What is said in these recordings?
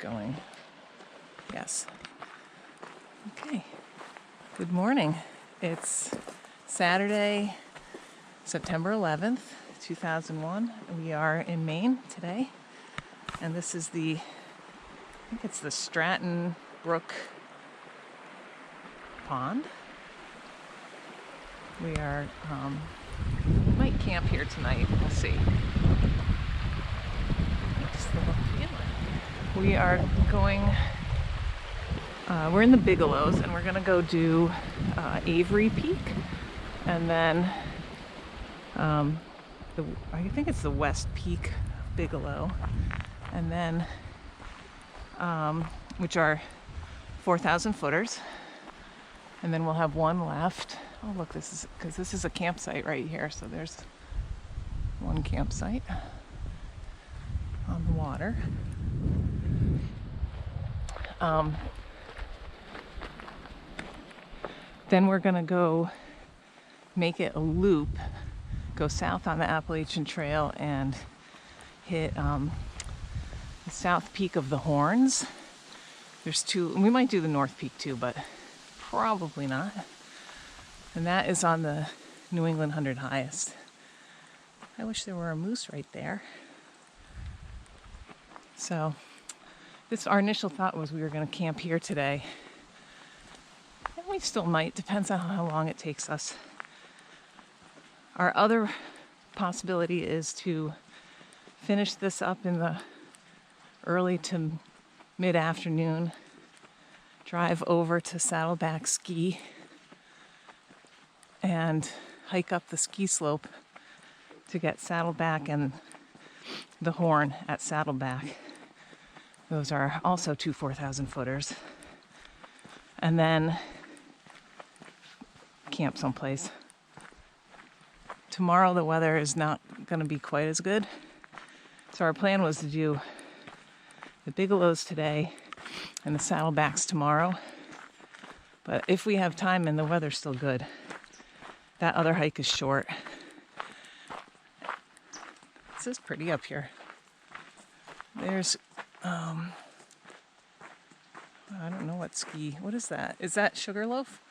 going. Yes. Okay. Good morning. It's Saturday, September 11th, 2001. We are in Maine today. And this is I think it's the Stratton Brook Pond. We are, might camp here tonight. We'll see. We are going, we're in the Bigelows, and we're going to go do Avery Peak, and then I think it's the West Peak-Bigelow, and then which are 4,000 footers, and then we'll have one left. Oh look, this is a campsite right here, so there's one campsite on the water. Then we're going to go make it a loop, go south on the Appalachian Trail and hit the South Peak of the Horns. There's two, we might do the North Peak too, but probably not. And that is on the New England 100 highest. I wish there were a moose right there. So our initial thought was we were going to camp here today. And we still might, depends on how long it takes us. Our other possibility is to finish this up in the early to mid-afternoon, drive over to Saddleback Ski, and hike up the ski slope to get Saddleback and the Horn at Saddleback. Those are also two 4,000 footers. And then camp someplace. Tomorrow the weather is not going to be quite as good. So our plan was to do the Bigelows today and the Saddlebacks tomorrow. But if we have time and the weather's still good, that other hike is short. This is pretty up here. There's I don't know what is that? Is that Sugarloaf?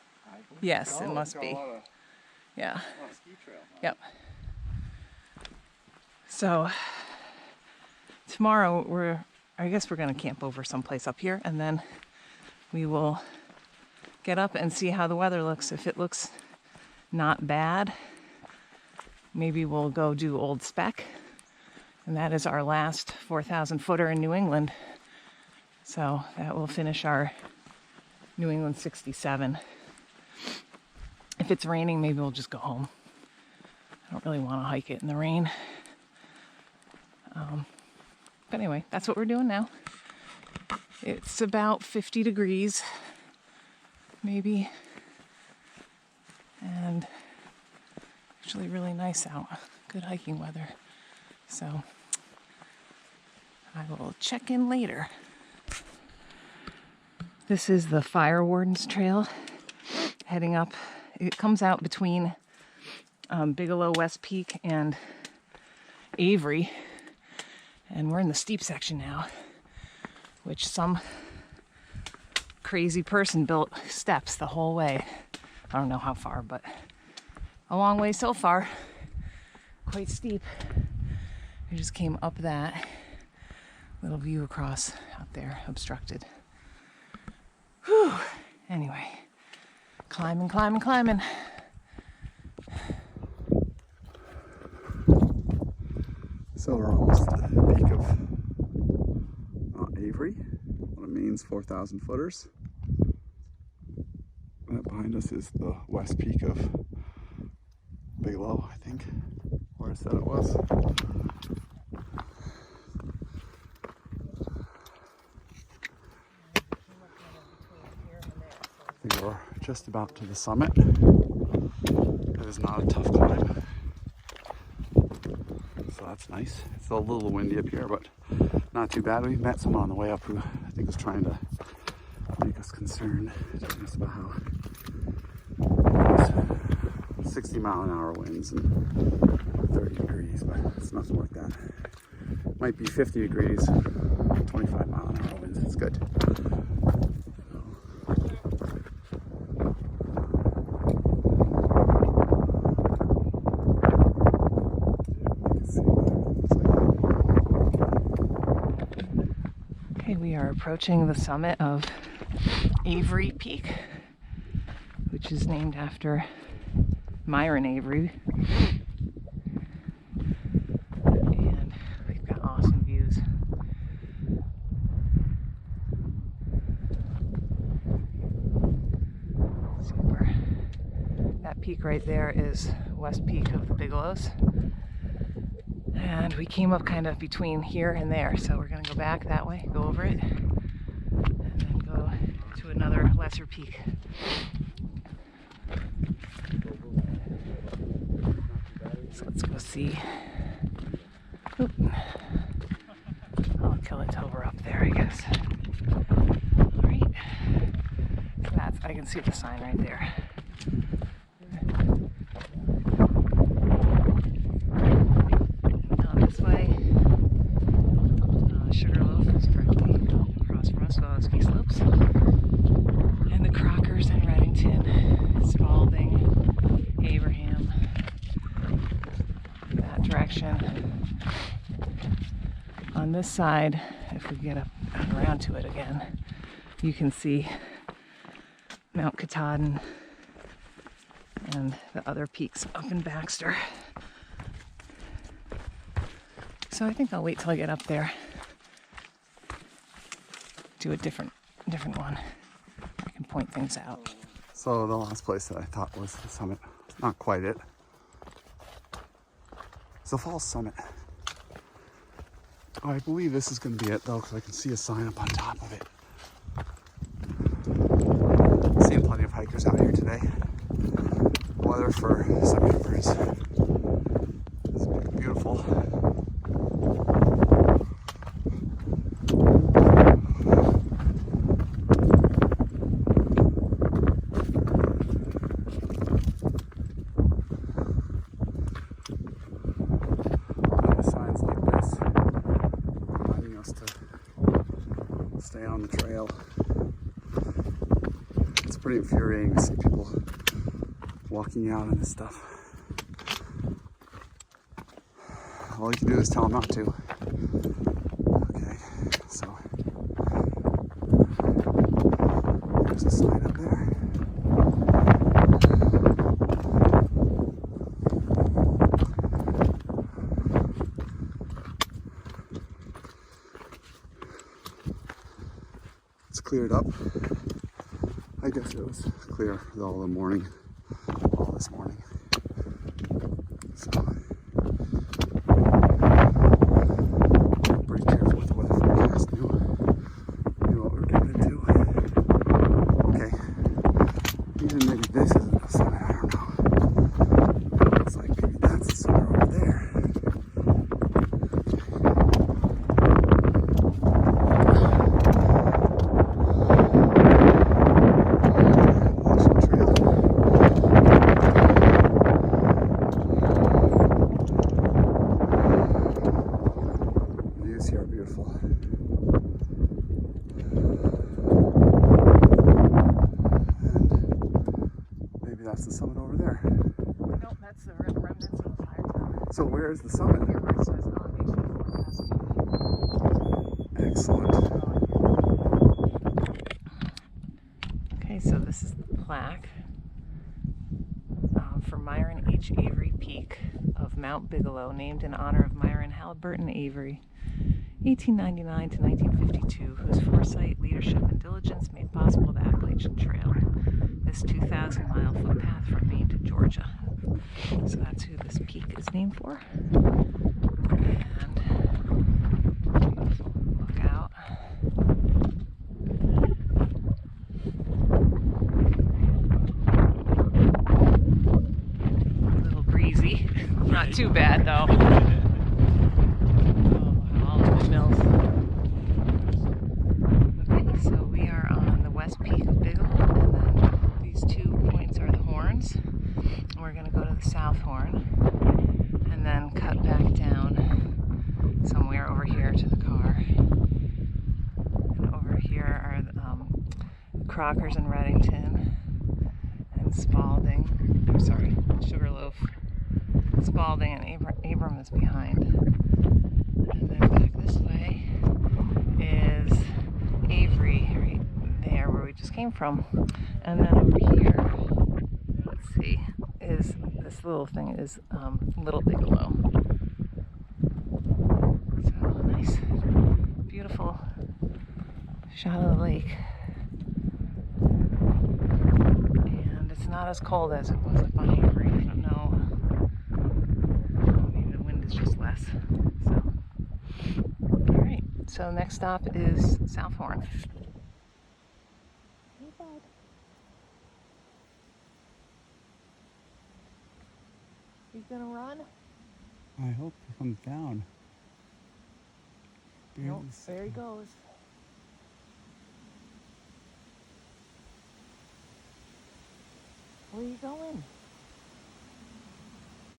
Yes, it must be. Yeah. Ski trail, huh? Yep. So tomorrow I guess we're going to camp over someplace up here, and then we will get up and see how the weather looks. If it looks not bad, maybe we'll go do Old Spec. And that is our last 4,000 footer in New England. So that will finish our New England 67. If it's raining, maybe we'll just go home. I don't really want to hike it in the rain. But anyway, that's what we're doing now. It's about 50 degrees, maybe. And actually really nice out. Good hiking weather. So I will check in later. This is the Firewarden's trail heading up. It comes out between Bigelow, West Peak, and Avery. And we're in the steep section now, which some crazy person built steps the whole way. I don't know how far, but a long way so far. Quite steep. We just came up that little view across out there, obstructed. Whew. Anyway, climbing. So we're almost at the peak of Avery, one of Maine's 4,000 footers. That behind us is the West Peak of Bigelow, I think, where I said it was. I think we're just about to the summit. It is not a tough climb. So that's nice. It's a little windy up here, but not too bad. We met someone on the way up who I think was trying to make us concerned, telling us about how 60-mile-an-hour winds and 30 degrees, but it's nothing like that. Might be 50 degrees, 25-mile-an-hour winds. good. Okay, we are approaching the summit of Avery Peak, which is named after Myron Avery. And we've got awesome views. Super. That peak right there is West Peak of the Bigelows. And we came up kind of between here and there, so we're going to go back that way, go over it, and then go to another lesser peak. So let's go see. Oop. I'll kill it till we're up there, I guess. Alright. So that's, I can see the sign right there. Now this way, Sugarloaf is directly across from us, well, ski slopes. And the Crockers in Reddington, Spalding, Abraham, that direction. On this side, if we get up around to it again, you can see Mount Katahdin and the other peaks up in Baxter. So I think I'll wait till I get up there. Do a different one. I can point things out. So the last place that I thought was the summit, not quite it. It's the falls summit. I believe this is going to be it though, because I can see a sign up on top of it. Seeing plenty of hikers out here today. Weather for September is beautiful. Signs like this reminding us to stay on the trail. It's pretty infuriating to see people walking out and this stuff. All you can do is tell them not to. Okay, so there's a sign up there. It's cleared up. I guess it was clear all the morning, all this morning. So pretty careful with the weather forecast. Knew what we were getting into. Okay, even maybe this isn't the summit. I don't know. It's like maybe that's the summit over there. Views here are beautiful. And maybe that's the summit over there. Nope, that's the remnants of the fire tower. So where is the summit? Here where it says elevation forecast. Excellent. Okay, so this is the plaque for Myron H. Avery Peak of Mount Bigelow, named in honor of Myron Halliburton Avery, 1899 to 1952, whose foresight, leadership, and diligence made possible the Appalachian Trail, this 2,000-mile footpath from Maine to Georgia. So that's who this peak is named for. And beautiful look out. A little breezy. Not too bad though. All the windmills. Okay, so we are on the west peak of Bigelow, and then these 2 points are the horns. We're going to go to the south horn and then cut back down somewhere over here to the car. And over here Crockers and Reddington and Spalding. I'm sorry, Sugarloaf. Spalding and Abram is behind. And then back this way is Avery, right there where we just came from. And then over here, let's see, is this little thing is Little Bigelow. So nice, beautiful shot of the lake. And it's not as cold as it was up on Avery. I don't know. Maybe the wind is just less. So, alright. So next stop is Southhorn. Hey, bud. He's gonna run? I hope he comes down. Nope, there he goes. Where are you going?